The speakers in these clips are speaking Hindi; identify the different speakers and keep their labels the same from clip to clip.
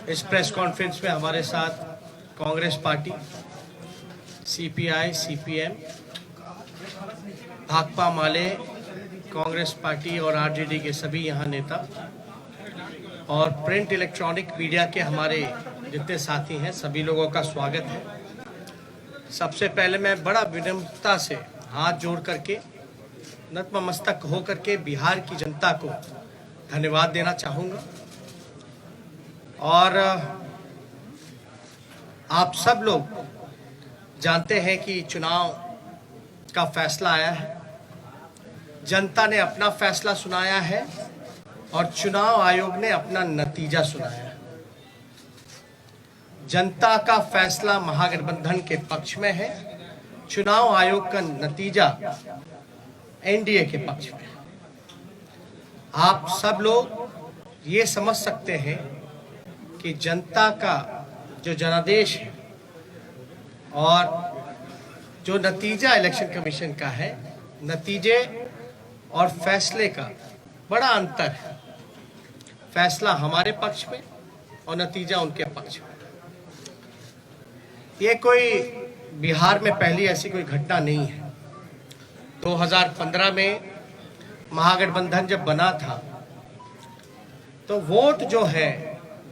Speaker 1: इस प्रेस कॉन्फ्रेंस में हमारे साथ Congress party, CPI, CPM, Bhakpa Male, Congress party और आरजेडी के सभी यहाँ नेता और प्रिंट इलेक्ट्रॉनिक मीडिया के हमारे जितने साथी हैं, सभी लोगों का स्वागत है। सबसे पहले मैं बड़ा विनम्रता से हाथ जोड़ करके, नतमस्तक हो करके बिहार की जनता को धन्यवाद देना चाहूँगा। और आप सब लोग जानते हैं कि चुनाव का फैसला आया है, जनता ने अपना फैसला सुनाया है और चुनाव आयोग ने अपना नतीजा सुनाया है। जनता का फैसला महागठबंधन के पक्ष में है, चुनाव आयोग का नतीजा एनडीए के पक्ष में है। आप सब लोग ये समझ सकते हैं कि जनता का जो जनादेश है और जो नतीजा इलेक्शन कमीशन का है, नतीजे और फैसले का बड़ा अंतर है। फैसला हमारे पक्ष में और नतीजा उनके पक्ष में। ये कोई बिहार में पहली ऐसी कोई घटना नहीं है। 2015 में महागठबंधन जब बना था तो वोट जो है,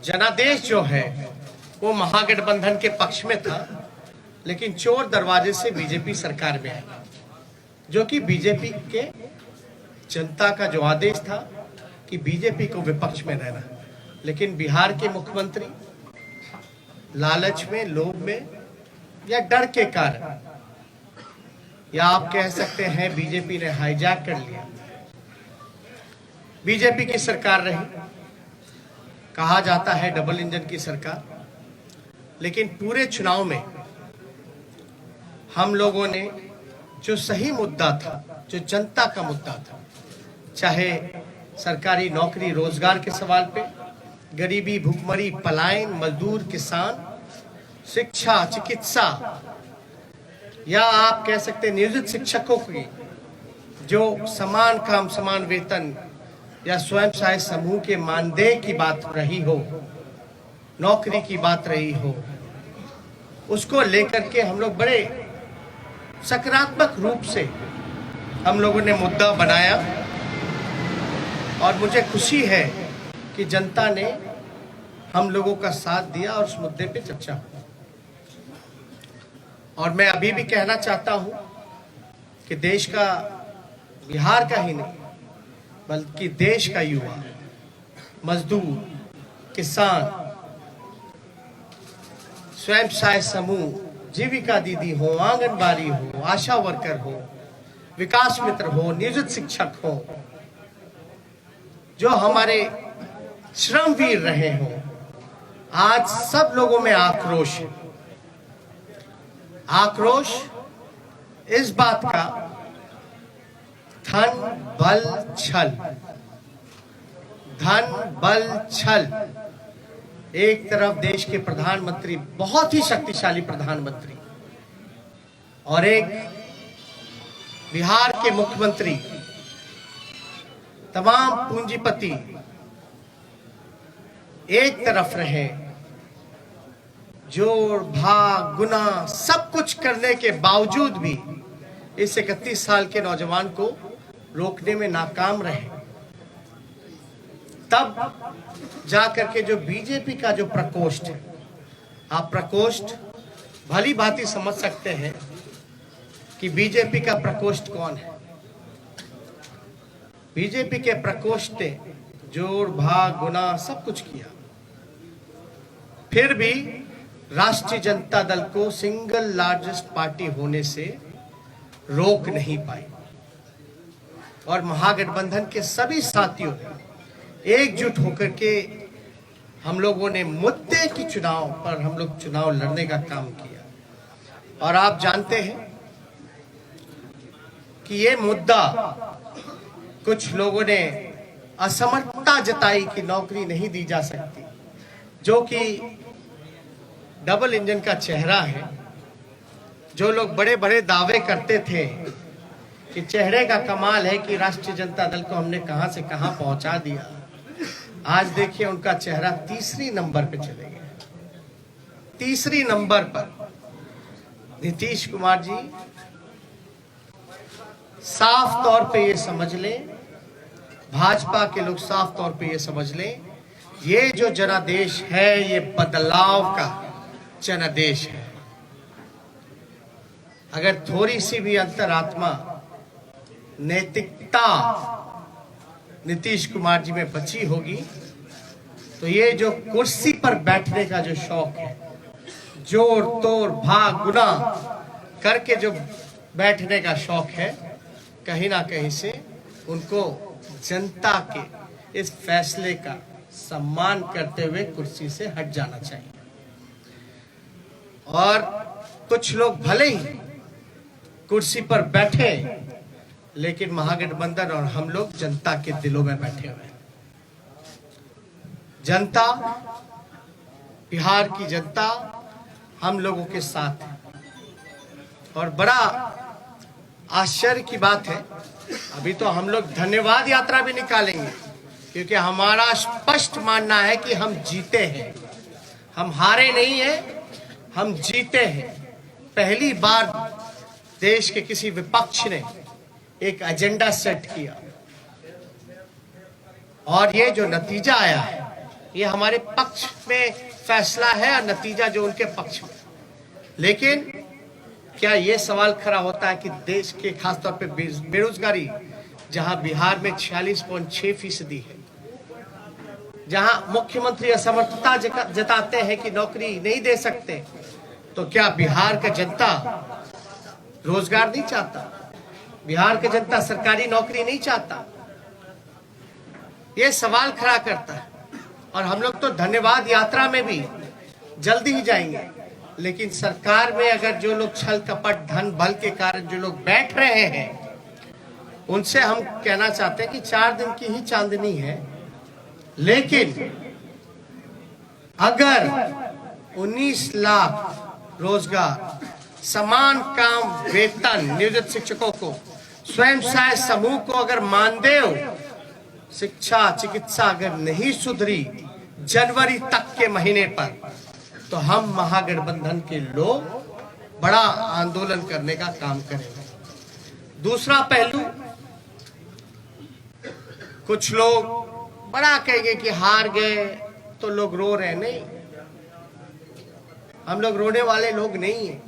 Speaker 1: जनादेश जो है, वो महागठबंधन के पक्ष में था, लेकिन चोर दरवाजे से बीजेपी सरकार में आई, जो कि बीजेपी के जनता का जो आदेश था कि बीजेपी को विपक्ष में रहना। लेकिन बिहार के मुख्यमंत्री लालच में, लोभ में या डर के कारण, या आप कह सकते हैं बीजेपी ने हाईजैक कर लिया। बीजेपी की सरकार रही, कहा जाता है डबल इंजन की सरकार, लेकिन पूरे चुनाव में हम लोगों ने जो सही मुद्दा था, जो जनता का मुद्दा था, चाहे सरकारी नौकरी रोजगार के सवाल पे, गरीबी, भूखमरी, पलायन, मजदूर, किसान, शिक्षा, चिकित्सा, या आप कह सकते हैं नियोजित शिक्षकों की जो समान काम समान वेतन या स्वयं सहायता समूह के मानदेय की बात रही हो, नौकरी की बात रही हो, उसको लेकर के हम लोग बड़े सकारात्मक रूप से हम लोगों ने मुद्दा बनाया। और मुझे खुशी है कि जनता ने हम लोगों का साथ दिया और उस मुद्दे पे चर्चा हुई। और मैं अभी भी कहना चाहता हूं कि देश का, बिहार का ही नहीं बल्कि देश का युवा, मजदूर, किसान, स्वयं सहायता समूह, जीविका दीदी हो, आंगनबाड़ी हो, आशा वर्कर हो, विकास मित्र हो, नियोजित शिक्षक हो, जो हमारे श्रमवीर रहे हो, आज सब लोगों में आक्रोश है। आक्रोश इस बात का, धन बल छल, धन बल छल। एक तरफ देश के प्रधानमंत्री, बहुत ही शक्तिशाली प्रधानमंत्री, और एक बिहार के मुख्यमंत्री, तमाम पूंजीपति एक तरफ रहे, जोड़ भाग गुना सब कुछ करने के बावजूद भी इस 31 साल के नौजवान को रोकने में नाकाम रहे। तब जाकर के जो बीजेपी का जो प्रकोष्ठ है, आप प्रकोष्ठ भली भांति समझ सकते हैं कि बीजेपी का प्रकोष्ठ कौन है। बीजेपी के प्रकोष्ठ ने जोड़ भाग गुना सब कुछ किया, फिर भी राष्ट्रीय जनता दल को सिंगल लार्जेस्ट पार्टी होने से रोक नहीं पाई। और महागठबंधन के सभी साथियों ने एकजुट होकर के हम लोगों ने मुद्दे की चुनाव पर हम लोग चुनाव लड़ने का काम किया। और आप जानते हैं कि ये मुद्दा, कुछ लोगों ने असमर्थता जताई कि नौकरी नहीं दी जा सकती, जो कि डबल इंजन का चेहरा है। जो लोग बड़े बड़े दावे करते थे कि चेहरे का कमाल है कि राष्ट्रीय जनता दल को हमने कहां से कहां पहुंचा दिया, आज देखिए उनका चेहरा तीसरी नंबर पे चले गया। तीसरी नंबर पर नीतीश कुमार जी, साफ तौर पे ये समझ लें, भाजपा के लोग साफ तौर पे ये समझ लें, ये जो जनादेश है ये बदलाव का जनादेश है। अगर थोड़ी सी भी अंतरात्मा नैतिकता नीतीश कुमार जी में बची होगी तो ये जो कुर्सी पर बैठने का जो शौक है, जोर तोड़ भाग गुना करके जो बैठने का शौक है, कहीं ना कहीं से उनको जनता के इस फैसले का सम्मान करते हुए कुर्सी से हट जाना चाहिए। और कुछ लोग भले ही कुर्सी पर बैठे, लेकिन महागठबंधन और हम लोग जनता के दिलों में बैठे हुए हैं। जनता, बिहार की जनता हम लोगों के साथ है। और बड़ा आश्चर्य की बात है, अभी तो हम लोग धन्यवाद यात्रा भी निकालेंगे, क्योंकि हमारा स्पष्ट मानना है कि हम जीते हैं, हम हारे नहीं हैं, हम जीते हैं। पहली बार देश के किसी विपक्ष ने एक एजेंडा सेट किया और ये जो नतीजा आया है ये हमारे पक्ष में फैसला है और नतीजा जो उनके पक्ष में। लेकिन क्या ये सवाल खड़ा होता है कि देश के खासतौर पे बेरोजगारी, जहां बिहार में 46.6% है, जहां मुख्यमंत्री असमर्थता जताते हैं कि नौकरी नहीं दे सकते, तो क्या बिहार का जनता रोजगार नहीं चाहता? बिहार का जनता सरकारी नौकरी नहीं चाहता? ये सवाल खड़ा करता है। और हम लोग तो धन्यवाद यात्रा में भी जल्दी ही जाएंगे, लेकिन सरकार में अगर जो लोग छल कपट धन बल के कारण जो लोग बैठ रहे हैं, उनसे हम कहना चाहते हैं कि 4 दिन की ही चांदनी है, लेकिन अगर 19 लाख रोजगार, समान काम वेतन नियोजित शिक्षकों को, स्वयं सहायक समूह को अगर मानदेय, शिक्षा चिकित्सा अगर नहीं सुधरी जनवरी तक के महीने पर, तो हम महागठबंधन के लोग बड़ा आंदोलन करने का काम करेंगे। दूसरा पहलू, कुछ लोग बड़ा कहेंगे कि हार गए तो लोग रो रहे। नहीं, हम लोग रोने वाले लोग नहीं हैं,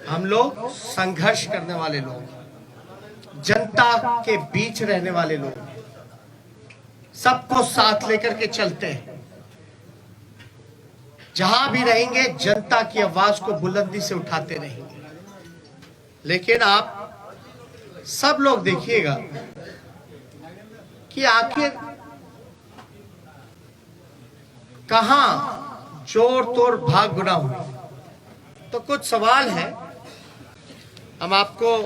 Speaker 1: हम लोग संघर्ष करने वाले लोग, जनता के बीच रहने वाले लोग, सबको साथ लेकर के चलते हैं। जहां भी रहेंगे जनता की आवाज को बुलंदी से उठाते रहेंगे। लेकिन आप सब लोग देखिएगा कि आखिर कहां जोर तोड़ भाग गुना हुआ। तो कुछ सवाल है, हम आपको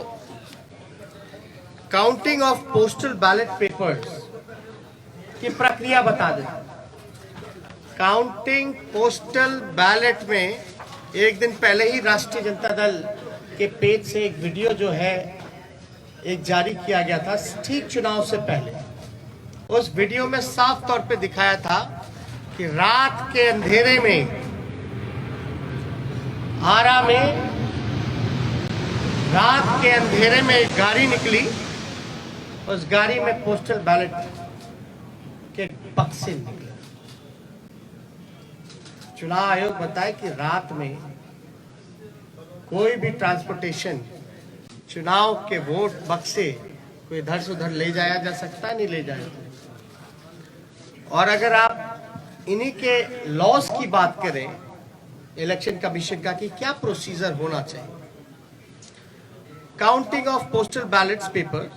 Speaker 1: counting of postal ballot papers की प्रक्रिया बता दें। काउंटिंग पोस्टल बैलेट में एक दिन पहले ही राष्ट्रीय जनता दल के पेज से एक वीडियो जो है एक जारी किया गया था, ठीक चुनाव से पहले। उस वीडियो में साफ तौर पे दिखाया था कि रात के अंधेरे में आरा में रात के अंधेरे में एक गाड़ी निकली, उस गाड़ी में पोस्टल बैलेट के बक्से निकले। चुनाव आयोग बताए कि रात में कोई भी ट्रांसपोर्टेशन, चुनाव के वोट बक्से कोई इधर से उधर ले जाया जा सकता है, नहीं ले जाया। और अगर आप इन्हीं के लॉस की बात करें इलेक्शन कमीशन का कि क्या प्रोसीजर होना चाहिए, counting of postal ballets paper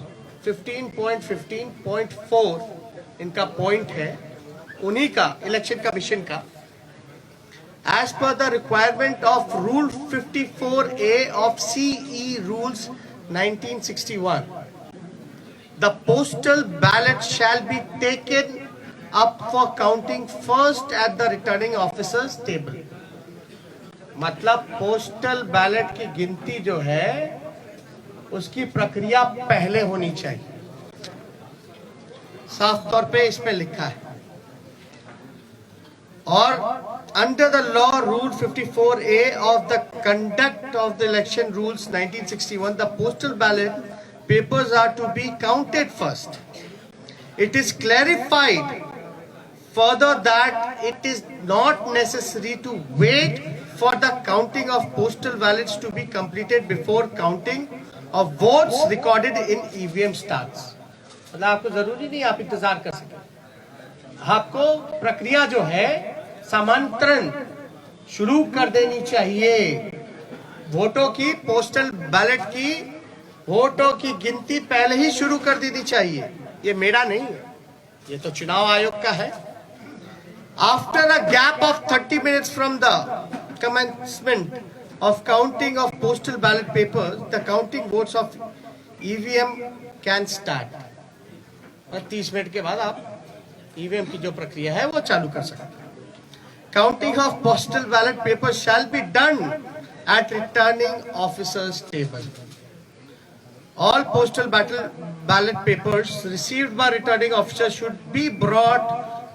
Speaker 1: 15.15.4 इनका पॉइंट है, उन्हीं का इलेक्शन कमीशन का। As per the requirement of Rule 54A of CE Rules 1961, the postal ballot shall be taken up for counting first at the returning officer's table. मतलब पोस्टल बैलेट की गिनती जो है उसकी प्रक्रिया पहले होनी चाहिए। साफ तौर पे इसमें लिखा है। और under the law rule 54A of the conduct of the election rules 1961, the postal ballot papers are to be counted first. It is clarified further that it is not necessary to wait for the counting of postal ballots to be completed before counting of votes recorded in EVM starts. मतलब आपको जरूरी नहीं आप इंतजार कर सके, आपको प्रक्रिया जो है समांतरण शुरू कर देनी चाहिए। वोटों की, पोस्टल बैलेट की वोटों की गिनती पहले ही शुरू कर देनी चाहिए। ये मेरा नहीं है, ये तो चुनाव आयोग का है। After a gap of 30 minutes from the commencement of counting of postal ballot papers, the counting votes of EVM can start. 30 minute के बाद आप ईवीएम की जो प्रक्रिया है वो चालू कर सकते हैं। Counting of postal ballot papers shall be done at returning officers table. All postal ballot papers received by returning officer should be brought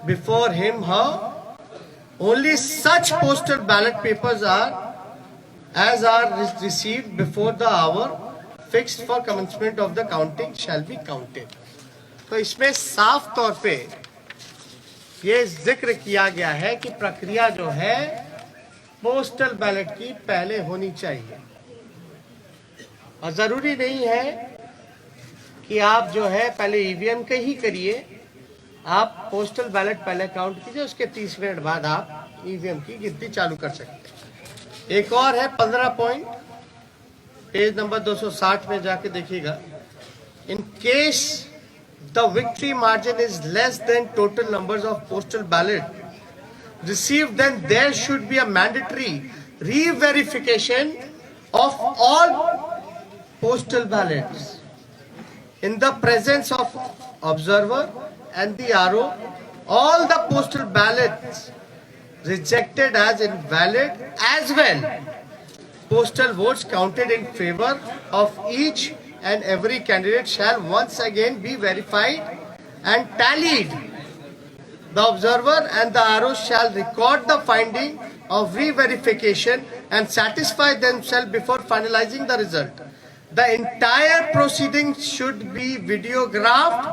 Speaker 1: before him, her. Only such postal ballot papers are received before the hour fixed for commencement of the counting shall be counted. तो इसमें साफ तौर पे ये जिक्र किया गया है कि प्रक्रिया जो है पोस्टल बैलेट की पहले होनी चाहिए। और जरूरी नहीं है कि आप जो है पहले ईवीएम के ही करिए, आप पोस्टल बैलेट पहले काउंट कीजिए, उसके 30 मिनट बाद आप ईवीएम की गिनती चालू कर सकते हैं। एक और है 15 पॉइंट, पेज नंबर 260 में जाके देखिएगा। In case the victory margin is less than total numbers of postal ballot received, then there should be a mandatory reverification of all postal ballots in the presence of observer and the RO. All the postal ballots rejected as invalid as well. Postal votes counted in favor of each and every candidate shall once again be verified and tallied. The observer and the RO shall record the finding of re-verification and satisfy themselves before finalizing the result. The entire proceeding should be videographed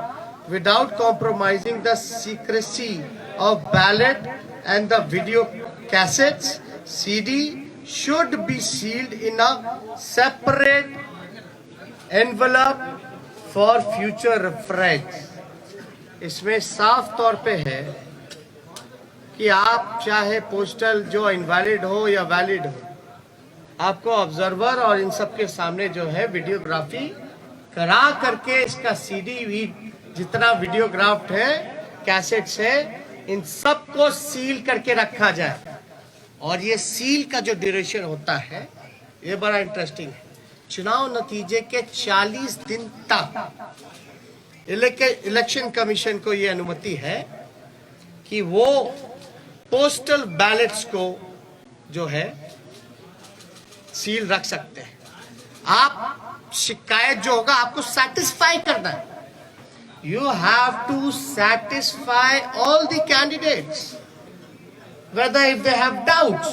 Speaker 1: without compromising the secrecy of ballot, and the video cassettes CD should be sealed in a separate envelope for future reference. इसमें साफ तौर पे है कि आप चाहे पोस्टल जो इनवैलिड हो या वैलिड हो, आपको ऑब्जर्वर और इन सब के सामने जो है वीडियोग्राफी करा करके इसका सीडी भी जितना वीडियोग्राफ्ट है, कैसेट्स है, इन सब को सील करके रखा जाए। और ये सील का जो ड्यूरेशन होता है ये बड़ा इंटरेस्टिंग है। चुनाव नतीजे के 40 दिन तक इलेक्शन कमीशन को ये अनुमति है कि वो पोस्टल बैलेट्स को जो है सील रख सकते हैं। आप शिकायत जो होगा आपको सेटिस्फाई करना है। You have to satisfy all the candidates whether if they have doubts,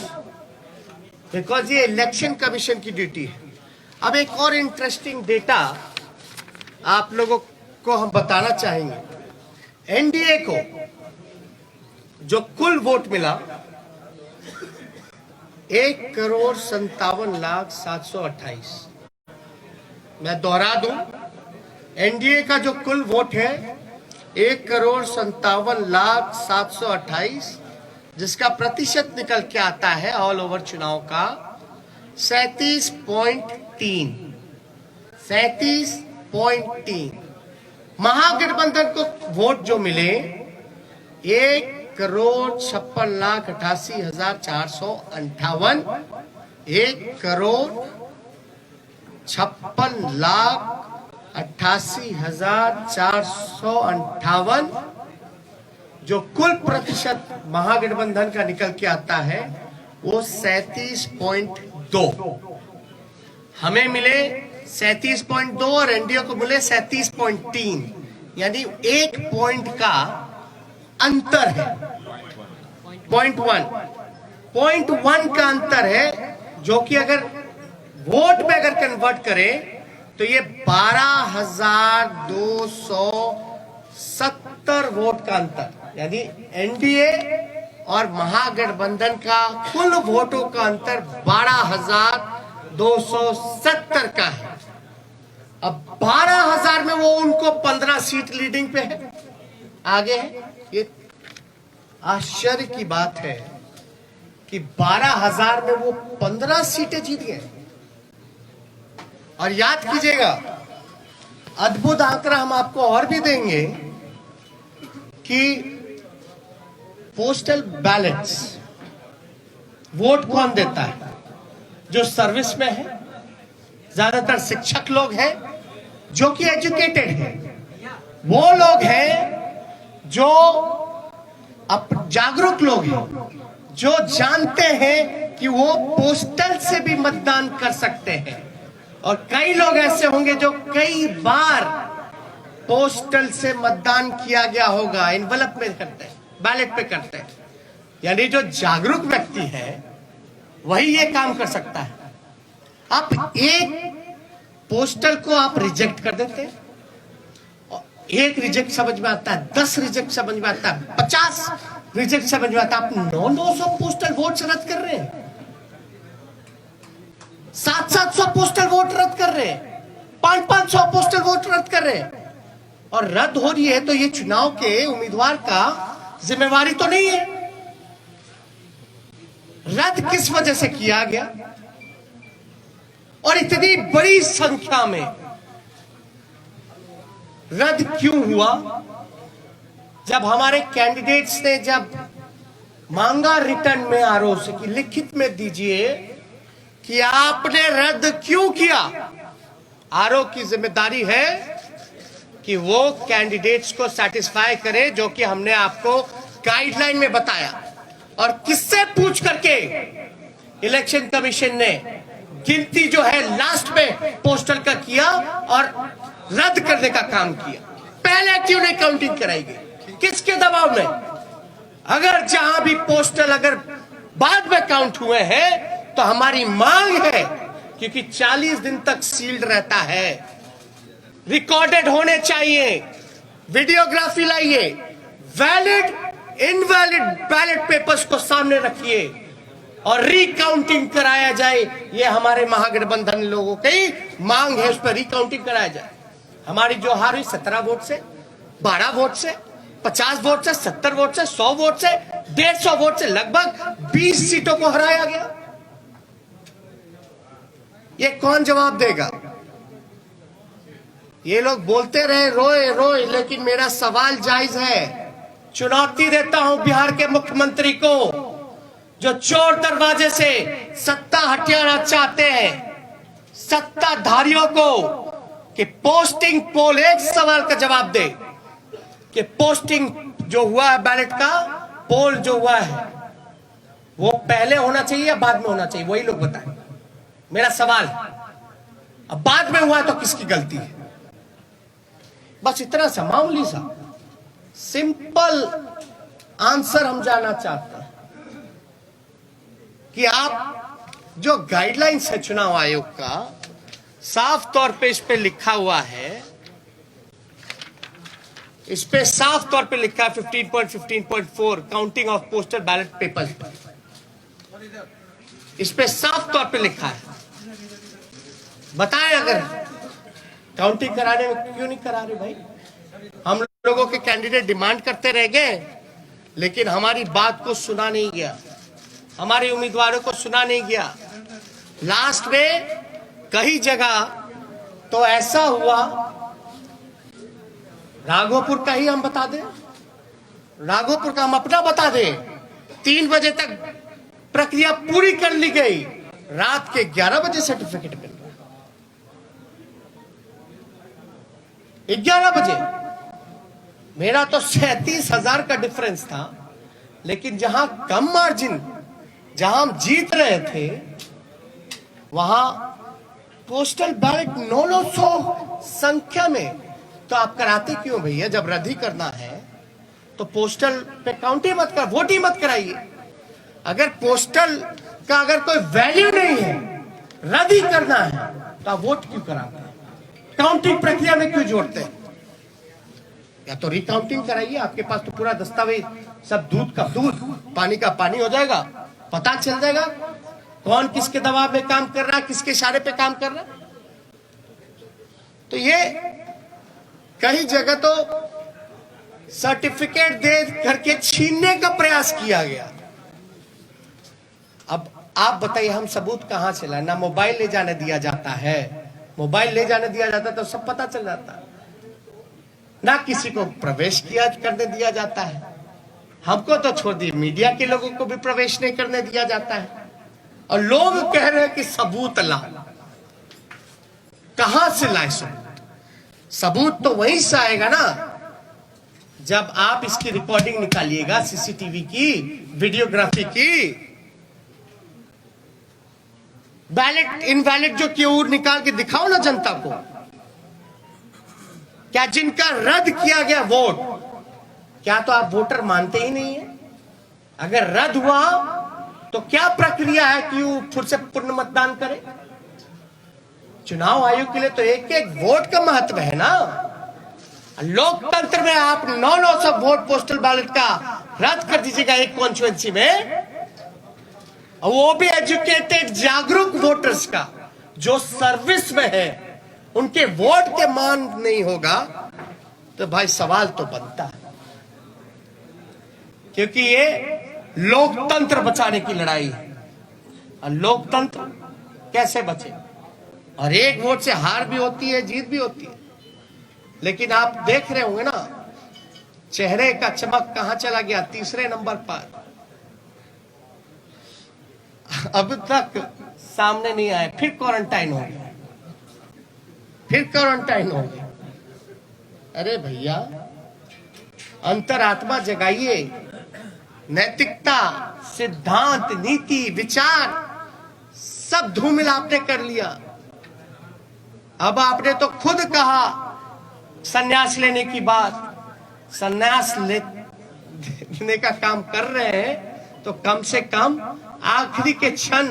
Speaker 1: because ये इलेक्शन कमीशन की ड्यूटी है। अब एक और इंटरेस्टिंग डेटा आप लोगों को हम बताना चाहेंगे। एनडीए को जो कुल वोट मिला 1,57,728। मैं दोहरा दूं, एनडीए का जो कुल वोट है 1,57,728, जिसका प्रतिशत निकल के आता है ऑल ओवर चुनाव का 37.3। 37.3। महागठबंधन को वोट जो मिले 1,56,88,458। 1,58,88,458 जो कुल प्रतिशत महागठबंधन का निकल के आता है वो 37.2। हमें मिले 37.2 और एनडीए को मिले 37.3। यानी 1 का अंतर है। .1 का अंतर है, जो कि अगर वोट में अगर कन्वर्ट करें तो ये 12,270 वोट का अंतर, यानी एनडीए और महागठबंधन का कुल वोटों का अंतर 12,270 का है। अब 12,000 में वो उनको 15 सीट लीडिंग पे है, आगे है। ये आश्चर्य की बात है कि 12,000 में वो 15 सीटें जीत गए। और याद कीजिएगा, अद्भुत आंकड़ा हम आपको और भी देंगे कि पोस्टल बैलेट्स वोट कौन देता है? जो सर्विस में है, ज्यादातर शिक्षक लोग हैं जो कि एजुकेटेड हैं, वो लोग हैं जो जागरूक लोग हैं, जो जानते हैं कि वो पोस्टल से भी मतदान कर सकते हैं। और कई लोग ऐसे होंगे जो कई बार पोस्टल से मतदान किया गया होगा, एनवलप में करते हैं, बैलेट पे करते हैं। यानी जो जागरूक व्यक्ति है वही ये काम कर सकता है। आप एक पोस्टल को आप रिजेक्ट कर देते हैं, एक रिजेक्ट समझ में आता है, 10 रिजेक्ट समझ में आता है, 50 रिजेक्ट समझ में आता है। आप 900 पोस्टल वोट रद्द कर रहे हैं, 700 पोस्टल वोट रद्द कर रहे हैं, 500 पोस्टल वोट रद्द कर रहे हैं। और रद्द हो रही है तो ये चुनाव के उम्मीदवार का जिम्मेवारी तो नहीं है। रद्द किस वजह से किया गया और इतनी बड़ी संख्या में रद्द क्यों हुआ? जब हमारे कैंडिडेट्स ने जब मांगा रिटर्न में आरओ से कि लिखित में दीजिए कि आपने रद्द क्यों किया, आरओ की जिम्मेदारी है कि वो कैंडिडेट्स को सेटिस्फाई करे, जो कि हमने आपको गाइडलाइन में बताया। और किससे पूछ करके इलेक्शन कमीशन ने गिनती जो है लास्ट में पोस्टल का किया और रद्द करने का काम किया? पहले क्यों नहीं काउंटिंग कराई गई? किसके दबाव में? अगर जहां भी पोस्टल अगर बाद में काउंट हुए हैं तो हमारी मांग है, क्योंकि 40 दिन तक सील्ड रहता है, रिकॉर्डेड होने चाहिए, वीडियोग्राफी लाइए, वैलिड इनवैलिड बैलेट पेपर्स को सामने रखिए और रिकाउंटिंग कराया जाए। ये हमारे महागठबंधन लोगों की मांग है, उस पर रिकाउंटिंग कराया जाए। हमारी जो हार हुई 17 वोट से, 12 वोट से, 50 वोट से, 70 वोट से, 100 वोट से, 150 वोट से लगभग 20 सीटों को हराया गया। ये कौन जवाब देगा? ये लोग बोलते रहे रोए रोए, लेकिन मेरा सवाल जायज है। चुनौती देता हूं बिहार के मुख्यमंत्री को, जो चोर दरवाजे से सत्ता हथियाना चाहते हैं, सत्ताधारियों को, कि पोस्टिंग पोल, एक सवाल का जवाब दे कि पोस्टिंग जो हुआ है बैलेट का पोल जो हुआ है वो पहले होना चाहिए या बाद में होना चाहिए? वही लोग बताएं। मेरा सवाल, अब बाद में हुआ तो किसकी गलती है? बस इतना सा मामूली सा सिंपल आंसर हम जानना चाहते हैं कि आप जो गाइडलाइंस है चुनाव आयोग का, साफ तौर पे इस पे लिखा हुआ है, इस पे साफ तौर पे लिखा है 15.15.4 counting of postal ballot papers, इस पे साफ तौर पे लिखा है। बताएं अगर काउंटिंग कराने में क्यों नहीं करा रहे भाई? हम लोगों के कैंडिडेट डिमांड करते रह गए, लेकिन हमारी बात को सुना नहीं गया, हमारे उम्मीदवारों को सुना नहीं गया। लास्ट में कई जगह तो ऐसा हुआ, राघोपुर का ही हम बता दें, राघोपुर का हम अपना बता दें, 3 बजे तक प्रक्रिया पूरी कर ली गई, रात के 11 बजे सर्टिफिकेट मिल रहा, 11 बजे। मेरा तो 37,000 का डिफरेंस था, लेकिन जहां कम मार्जिन, जहां हम जीत रहे थे, वहां पोस्टल बैलेट 900 संख्या में तो आप कराते क्यों भैया? जब रद्द ही करना है तो पोस्टल पे काउंट ही मत कर, वोट ही मत कराइए। अगर पोस्टल का अगर कोई वैल्यू नहीं है, रद्द ही करना है, तो आप वोट क्यों कराते हैं? काउंटिंग प्रक्रिया में क्यों जोड़ते हैं? या तो रिकाउंटिंग कराइए, आपके पास तो पूरा दस्तावेज, सब दूध का दूध, पानी का पानी हो जाएगा, पता चल जाएगा कौन किसके दबाव में काम कर रहा है, किसके इशारे पे काम कर रहा है। तो ये कई जगह तो सर्टिफिकेट दे करके छीनने का प्रयास किया गया। अब आप बताइए, हम सबूत कहां से लाए? ना मोबाइल ले जाने दिया जाता है, मोबाइल ले जाने दिया जाता तो सब पता चल जाता है, ना किसी को प्रवेश किया करने दिया जाता है। हमको तो छोड़ दिए, मीडिया के लोगों को भी प्रवेश नहीं करने दिया जाता है, और लोग कह रहे हैं कि सबूत ला। कहां से लाए सबूत? सबूत तो वहीं से आएगा ना जब आप इसकी रिकॉर्डिंग निकालिएगा, सीसीटीवी की, वीडियोग्राफी की। बैलेट इनवैलिड जो क्यों निकाल के दिखाओ ना जनता को। क्या जिनका रद्द किया गया वोट, क्या तो आप वोटर मानते ही नहीं है? अगर रद्द हुआ तो क्या प्रक्रिया है कि वो फिर से पुनः मतदान करे? चुनाव आयोग के लिए तो एक एक वोट का महत्व है ना। लोकतंत्र में आप 900 वोट पोस्टल बैलेट का रद्द कर दीजिएगा एक कॉन्स्टिट्यूएंसी में, और वो भी एजुकेटेड जागरूक वोटर्स का, जो सर्विस में है, उनके वोट के मान नहीं होगा, तो भाई सवाल तो बनता है। क्योंकि ये लोकतंत्र बचाने की लड़ाई है, और लोकतंत्र कैसे बचे? और एक वोट से हार भी होती है, जीत भी होती है, लेकिन आप देख रहे होंगे ना, चेहरे का चमक कहां चला गया? तीसरे नंबर पर। अब तक सामने नहीं आए, फिर क्वारंटाइन हो गया, फिर क्वारंटाइन हो गया। अरे भैया, अंतरात्मा जगाइए, नैतिकता, सिद्धांत, नीति, विचार सब धूमिल आपने कर लिया। अब आपने तो खुद कहा संन्यास लेने की बात, संन्यास लेने का काम कर रहे हैं, तो कम से कम आखिरी के क्षण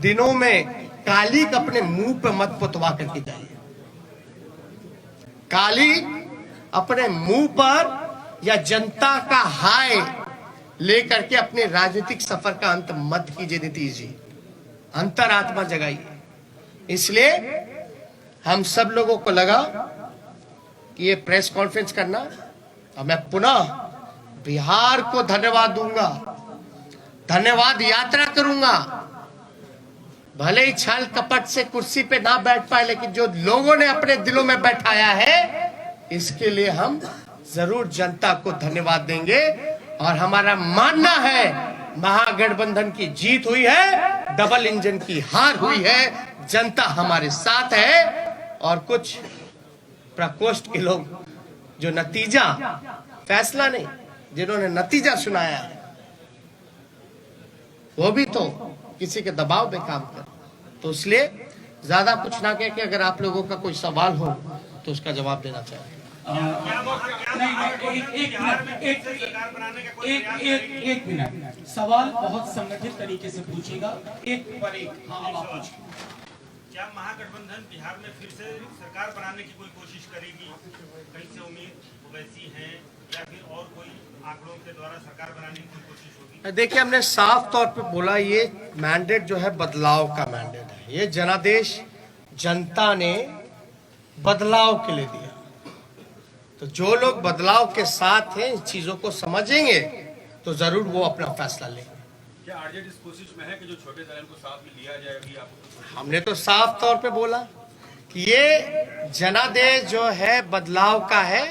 Speaker 1: दिनों में काली अपने मुंह पे मत पुतवा करके जाइए। काली अपने मुंह पर या जनता का हाय लेकर के अपने राजनीतिक सफर का अंत मत कीजिए नीतीश जी, अंतरात्मा जगाइए। इसलिए हम सब लोगों को लगा कि ये प्रेस कॉन्फ्रेंस करना, और मैं पुनः बिहार को धन्यवाद दूंगा, धन्यवाद यात्रा करूंगा। भले ही छल कपट से कुर्सी पे ना बैठ पाए, लेकिन जो लोगों ने अपने दिलों में बैठाया है, इसके लिए हम जरूर जनता को धन्यवाद देंगे। और हमारा मानना है महागठबंधन की जीत हुई है, डबल इंजन की हार हुई है, जनता हमारे साथ है। और कुछ प्रकोष्ठ के लोग जो नतीजा, फैसला नहीं, जिन्होंने नतीजा सुनाया, वो भी तो किसी के दबाव में काम कर। तो इसलिए ज्यादा कुछ ना कह के, अगर आप लोगों का कोई सवाल हो तो उसका जवाब देना चाहिए।
Speaker 2: एक मिनट, सवाल बहुत संगठित तरीके से पूछेगा, एक पर एक। हाँ, अब आप पूछिए।
Speaker 3: क्या महागठबंधन बिहार में फिर से सरकार बनाने की कोई कोशिश करेगी? कहीं से उम्मीद वैसी है, या फिर और कोई आंकड़ों के द्वारा सरकार बनाने की कोई कोशिश होगी?
Speaker 1: देखिए, हमने साफ तौर पे बोला, ये मैंडेट जो है बदलाव का मैंडेट है। ये जनादेश जनता ने बदलाव के लिए दिया। तो जो लोग बदलाव के साथ हैं, इन चीजों को समझेंगे, तो जरूर वो अपना फैसला लेंगे।
Speaker 4: क्या आरजेडी इस कोशिश में है कि जो छोटे दल को साथ में लिया जाए? अभी आपको
Speaker 1: हमने तो साफ तौर पे बोला कि ये जनादेश जो है बदलाव का है,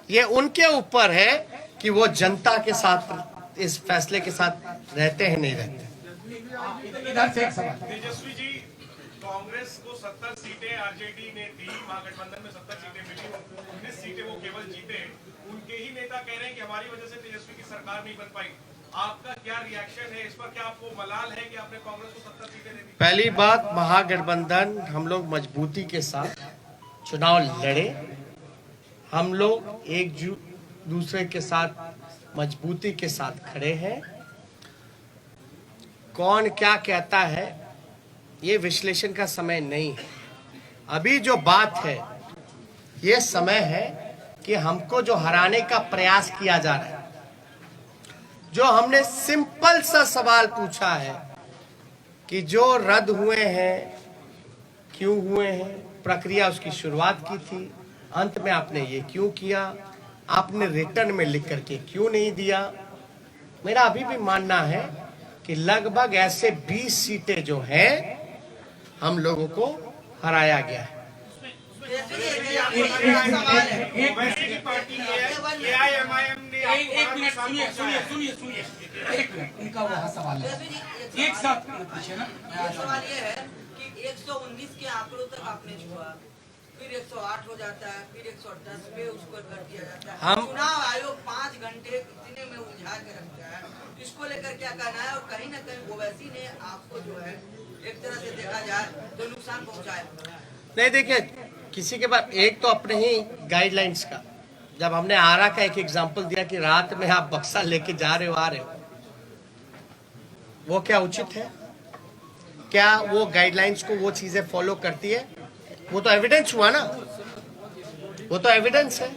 Speaker 1: ये उनके ऊपर है कि वो जनता के साथ, इस फैसले के साथ रहते हैं नहीं रहते।
Speaker 2: इधर से एक सवाल।
Speaker 3: तेजस्वी जी, कांग्रेस को 70 सीटें आरजेडी ने दी, महागठबंधन में 70 सीटें मिली, 19 सीटें वो केवल जीते। उनके ही नेता कह रहे हैं कि हमारी वजह से तेजस्वी की सरकार नहीं बन पाई। आपका क्या रिएक्शन है इस पर? क्या आपको मलाल है कि आपने कांग्रेस को 70 सीटें दे दी?
Speaker 1: पहली बात, महागठबंधन हम लोग मजबूती के साथ चुनाव लड़े, हम लोग दूसरे के साथ मजबूती के साथ खड़े हैं। कौन क्या कहता है ये विश्लेषण का समय नहीं है। अभी जो बात है ये समय है कि हमको जो हराने का प्रयास किया जा रहा है, जो हमने सिंपल सा सवाल पूछा है कि जो रद्द हुए हैं क्यों हुए हैं, प्रक्रिया उसकी शुरुआत की थी, अंत में आपने ये क्यों किया, आपने रिटर्न में लिख करके क्यों नहीं दिया। मेरा अभी भी मानना है कि लगभग ऐसे 20 सीटें जो हैं हम लोगों को हराया गया है।
Speaker 3: ओवैसी की पार्टी AIMIM ने
Speaker 2: एक मिनट सुनिए एक मिनट, इनका वह सवाल है, एक साथ पूछे ना।
Speaker 5: सवाल ये है कि 119 के आंकड़ों तक आपने छुआ, फिर 108 हो जाता है, फिर 110 पे उसको कर दिया जाता है। चुनाव आयोग 5 घंटे इतने में उलझा के रखता है, इसको लेकर क्या कहना है? और कहीं ना कहीं ओवैसी ने आपको जो है एक तरह से देखा जाए तो नुकसान पहुंचाया।
Speaker 1: नहीं, देखिए किसी के पास एक तो अपने ही गाइडलाइंस का, जब हमने आरा का एक एग्जांपल दिया कि रात में आप बक्सा लेके जा रहे हो आ रहे हो, वो क्या उचित है? क्या वो गाइडलाइंस को वो चीजें फॉलो करती है? वो तो एविडेंस हुआ ना, वो तो एविडेंस है।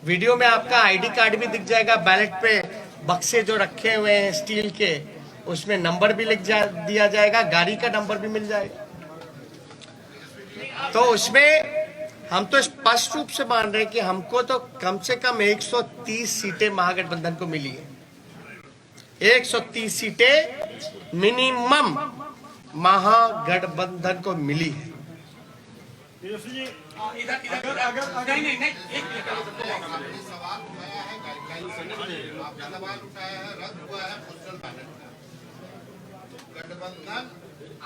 Speaker 1: वीडियो में आपका आईडी कार्ड भी दिख जाएगा, बैलेट पे बक्से जो रखे हुए हैं स्टील के उसमें नंबर भी दिया जाएगा, गाड़ी का नंबर भी मिल जाएगा। तो उसमें हम तो स्पष्ट रूप से मान रहे हैं कि हमको तो कम से कम 130 सीटें महागठबंधन को मिली है। 130 सीटें मिनिमम महागठबंधन को मिली है।
Speaker 2: इधर नहीं, एक मिनट।
Speaker 6: सवाल उठाया है गाइडलाइन, आपने सवाल उठाया है रद्द हुआ है पोस्टल बैलेट का। गठबंधन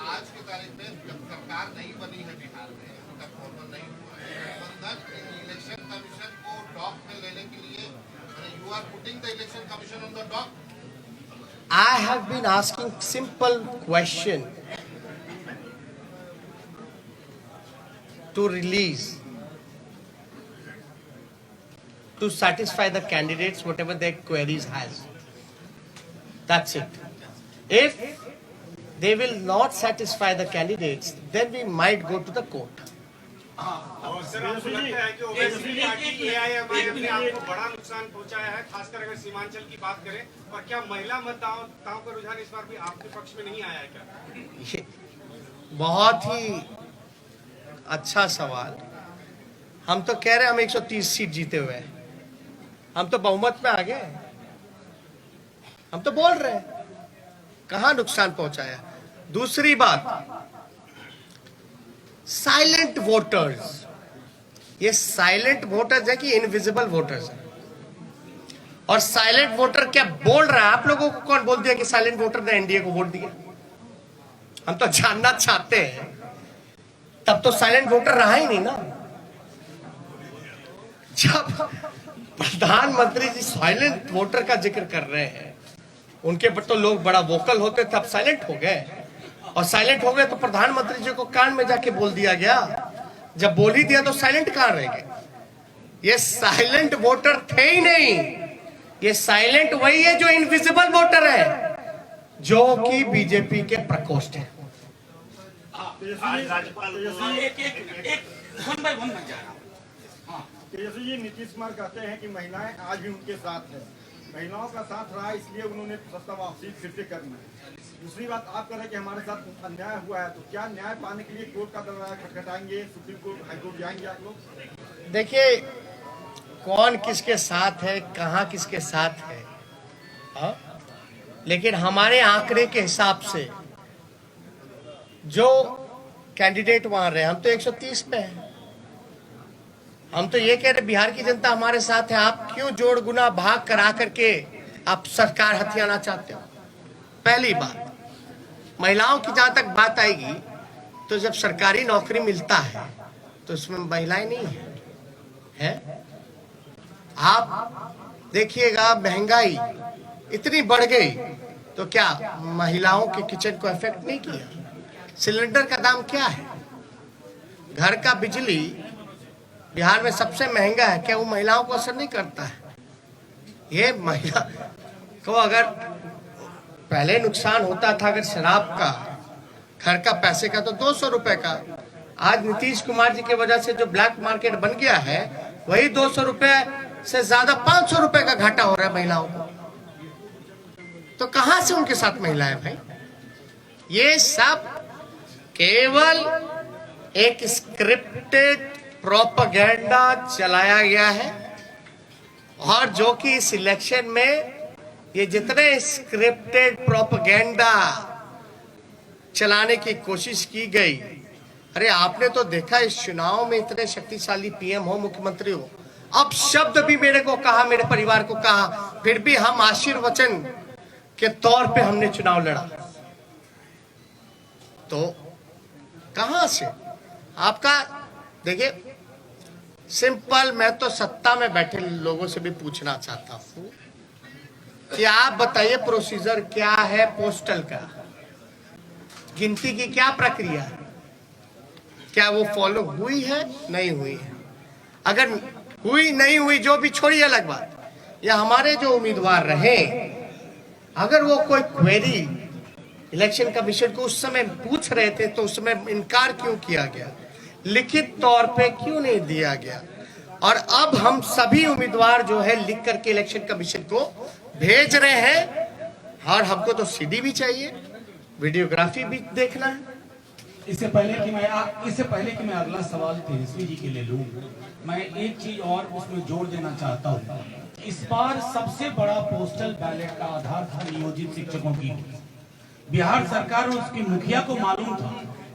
Speaker 6: आज की तारीख में जब सरकार नहीं बनी है बिहार में, अभी तक फॉर्मल नहीं हुआ है, गठबंधन इलेक्शन कमीशन को डॉक में लेने के लिए, you are putting the election commission on the dock.
Speaker 1: I have been asking simple question to release, to satisfy the candidates whatever their queries has. That's it. If they will not satisfy the candidates, then we might go to the court.
Speaker 3: Sir, आपको लगता है कि ओवैसी की पार्टी AIMIM ने आपको बड़ा नुकसान पहुंचाया है, खासकर अगर सीमांचल की बात करें? और क्या महिला मतदाताओं का रुझान इस बार भी आपके पक्ष में नहीं आया है क्या?
Speaker 1: ये बहुत ही अच्छा सवाल। हम तो कह रहे हैं हम 130 सीट जीते हुए हैं, हम तो बहुमत में आ गए, हम तो बोल रहे हैं कहां नुकसान पहुंचाया। दूसरी बात, साइलेंट वोटर्स, ये साइलेंट वोटर्स है कि इनविजिबल वोटर्स है? और साइलेंट वोटर क्या बोल रहा है? आप लोगों को कौन बोल दिया कि साइलेंट वोटर ने एनडीए को वोट दिया? हम तो जानना चाहते हैं। तब तो साइलेंट वोटर रहा ही नहीं ना। जब प्रधानमंत्री जी साइलेंट वोटर का जिक्र कर रहे हैं, उनके पर तो लोग बड़ा वोकल होते थे, अब साइलेंट हो गए। और साइलेंट हो गए तो प्रधानमंत्री जी को कान में जाके बोल दिया गया। जब बोल ही दिया तो साइलेंट कहां रह गए? ये साइलेंट वोटर थे ही नहीं, ये साइलेंट वही है जो इनविजिबल वोटर है, जो कि बीजेपी के प्रकोष्ठ है।
Speaker 7: तेजस्वी जी, नीतीश कुमार कहते हैं कि महिलाएं आज भी उनके साथ हैं, महिलाओं का साथ रहा इसलिए उन्होंने सत्ता वापसी फिर से करना है। दूसरी बात, आप कह रहे हैं कि हमारे साथ अन्याय हुआ है, तो क्या न्याय पाने के लिए कोर्ट का दरवाजा खटखटाएंगे, सुप्रीम कोर्ट, हाईकोर्ट जाएंगे आप लोग?
Speaker 1: देखिए, कौन किसके साथ है, कहां किसके साथ है, हा? लेकिन हमारे आंकड़े के हिसाब से जो कैंडिडेट वहां रहे, हम तो 130 पे हैं। हम तो ये कह रहे बिहार की जनता हमारे साथ है। आप क्यों जोड़ गुना भाग करा करके आप सरकार हथियाना चाहते हो? पहली बात, महिलाओं की जहां तक बात आएगी तो जब सरकारी नौकरी मिलता है तो उसमें महिलाएं नहीं है? आप देखिएगा, महंगाई इतनी बढ़ गई तो क्या महिलाओं के किचन को इफेक्ट नहीं किया? सिलेंडर का दाम क्या है? घर का बिजली बिहार में सबसे महंगा है, क्या वो महिलाओं को असर नहीं करता है? ये महिला को अगर पहले नुकसान होता था अगर शराब का, घर का पैसे का, तो 200 रुपए का, आज नीतीश कुमार जी की वजह से जो ब्लैक मार्केट बन गया है वही 200 रुपए से ज्यादा 500 रुपए का घाटा हो रहा है महिलाओं को। तो कहां से उनके साथ महिलाएं भाई? ये सब केवल एक स्क्रिप्टेड प्रोपेगेंडा चलाया गया है, और जो कि इस इलेक्शन में ये जितने स्क्रिप्टेड प्रोपेगेंडा चलाने की कोशिश की गई, अरे आपने तो देखा इस चुनाव में इतने शक्तिशाली पीएम हो, मुख्यमंत्री हो, अब शब्द भी मेरे को कहा, मेरे परिवार को कहा, फिर भी हम आशीर्वचन के तौर पे हमने चुनाव लड़ा। तो कहां से आपका? देखिए सिंपल, मैं तो सत्ता में बैठे लोगों से भी पूछना चाहता हूं कि आप बताइए प्रोसीजर क्या है पोस्टल का, गिनती की क्या प्रक्रिया है, क्या वो फॉलो हुई है, नहीं हुई है? अगर हुई नहीं हुई, जो भी छोड़िए अलग बात, या हमारे जो उम्मीदवार रहे, अगर वो कोई क्वेरी इलेक्शन कमीशन को उस समय पूछ रहे थे तो उस समय इनकार क्यों किया गया, लिखित तौर पे क्यों नहीं दिया गया? और अब हम सभी उम्मीदवार जो है लिख करके इलेक्शन कमीशन को भेज रहे हैं, और हमको तो सीडी भी चाहिए, वीडियोग्राफी भी देखना है।
Speaker 2: इससे पहले कि मैं अगला सवाल तेजस्वी जी के लिए लूं, मैं एक चीज और उसमें जोड़ देना चाहता हूं। इस बार सबसे बड़ा पोस्टल बैलेट का आधार था नियोजित शिक्षकों की। बिहार सरकार और उसके मुखिया को मालूम था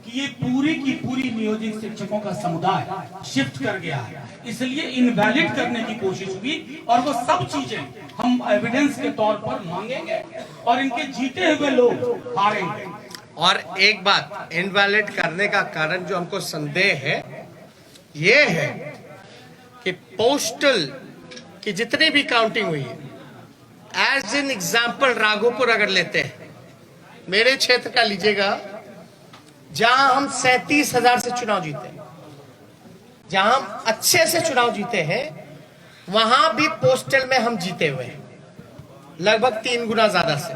Speaker 2: कि ये पूरी की पूरी नियोजित शिक्षकों का समुदाय शिफ्ट कर गया है, इसलिए इनवैलिड करने की कोशिश हुई, और वो सब चीजें हम एविडेंस के तौर पर मांगेंगे और इनके जीते हुए लोग हारेंगे।
Speaker 1: और एक बात, इनवैलिड करने का कारण जो हमको संदेह है ये है कि पोस्टल की जितनी भी काउंटिंग हुई है, एज एन एग्जाम्पल राघोपुर अगर लेते हैं, मेरे क्षेत्र का लीजिएगा, जहां हम 37,000 से चुनाव जीते, जहां हम अच्छे से चुनाव जीते हैं, वहां भी पोस्टल में हम जीते हुए हैं लगभग 3 गुना ज्यादा से।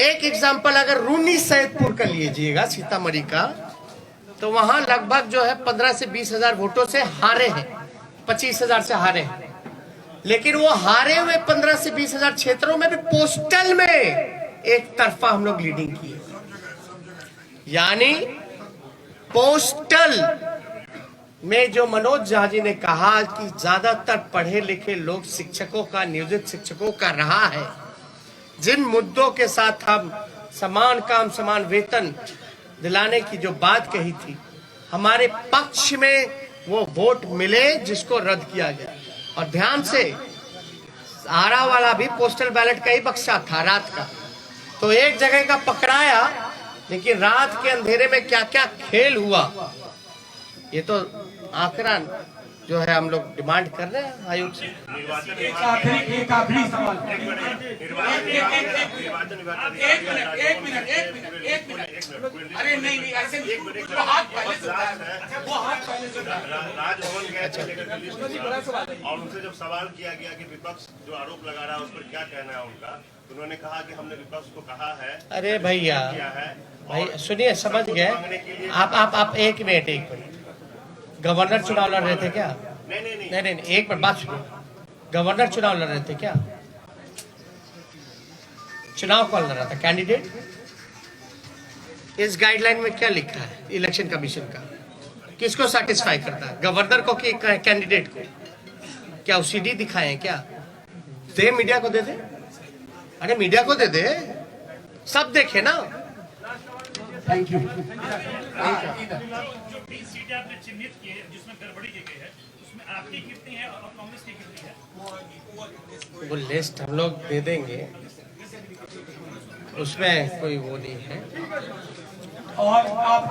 Speaker 1: एक एग्जाम्पल अगर रूनी सैदपुर का लीजिएगा, सीतामढ़ी का, तो वहां लगभग जो है 15 से 20,000 वोटों से हारे हैं, 25,000 से हारे हैं। लेकिन वो हारे हुए 15 से 20,000 क्षेत्रों में भी पोस्टल में एक तरफा हम लोग लीडिंग किए। यानी पोस्टल में जो मनोज झा जी ने कहा कि ज्यादातर पढ़े लिखे लोग शिक्षकों का, नियोजित शिक्षकों का रहा है, जिन मुद्दों के साथ हम समान काम समान वेतन दिलाने की जो बात कही थी, हमारे पक्ष में वो वोट मिले जिसको रद्द किया गया। और ध्यान से, आरा वाला भी पोस्टल बैलेट का ही बक्सा था रात का, तो एक जगह का पकड़ाया, लेकिन रात के अंधेरे में क्या क्या खेल हुआ, ये तो आंकड़ा जो है हम लोग डिमांड कर रहे हैं आयोग से।
Speaker 2: एक आखिरी सवाल। एक मिनट। अरे नहीं ऐसे वो हाथ पहले से
Speaker 4: राजभवन गए और उनसे जब सवाल किया गया कि विपक्ष जो आरोप लगा रहा है उस पर क्या कहना है उनका, उन्होंने कहा कि हमने विपक्ष को कहा है।
Speaker 1: अरे भैया भाई सुनिए, समझ गए आप। एक मिनट, गवर्नर चुनाव लड़ रहे थे क्या? नहीं, एक मिनट बात सुनिए। गवर्नर चुनाव लड़ रहे थे क्या? चुनाव कौन लड़ रहा था? कैंडिडेट। इस गाइडलाइन में क्या लिखा है इलेक्शन कमीशन का? किसको सेटिस्फाई करता है, गवर्नर को कि कैंडिडेट को? क्या सीडी दिखाए हैं क्या? दे मीडिया को दे दे, अरे मीडिया को दे दे, सब देखे ना।
Speaker 2: Thank you.
Speaker 8: जो 20 सीटें आपने चिन्हित की है जिसमें गड़बड़ी की गई है, उसमें आपकी कितनी है और कांग्रेस की कितनी है?
Speaker 1: वो लिस्ट हम लोग दे देंगे, उसमें कोई वो नहीं है।
Speaker 2: और अब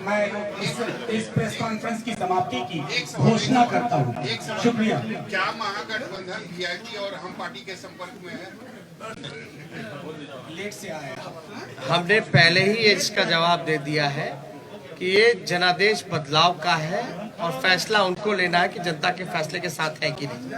Speaker 2: मैं इस प्रेस कॉन्फ्रेंस की समाप्ति की घोषणा करता हूँ। शुक्रिया।
Speaker 6: क्या महागठबंधन वीआईपी और हम पार्टी के संपर्क में है?
Speaker 2: लेट से आया।
Speaker 1: हमने पहले ही इसका जवाब दे दिया है कि ये जनादेश बदलाव का है और फैसला उनको लेना है कि जनता के फैसले के साथ है कि नहीं।